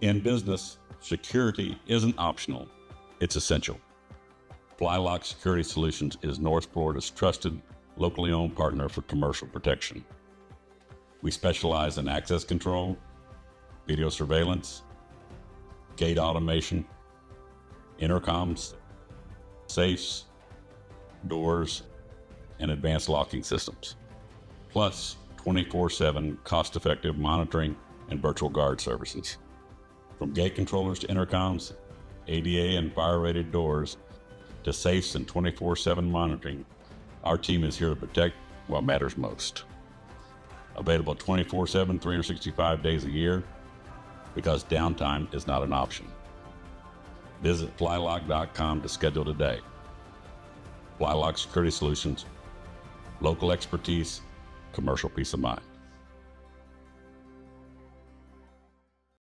In business, security isn't optional, it's essential. FlyLock Security Solutions is North Florida's trusted, locally owned partner for commercial protection. We specialize in access control, video surveillance, gate automation, intercoms, safes, doors, and advanced locking systems, plus 24/7 cost-effective monitoring and virtual guard services. From gate controllers to intercoms, ADA and fire-rated doors, to safes and 24/7 monitoring, our team is here to protect what matters most. Available 24/7, 365 days a year, because downtime is not an option. Visit flylock.com to schedule today. FlyLock Security Solutions, local expertise, commercial peace of mind.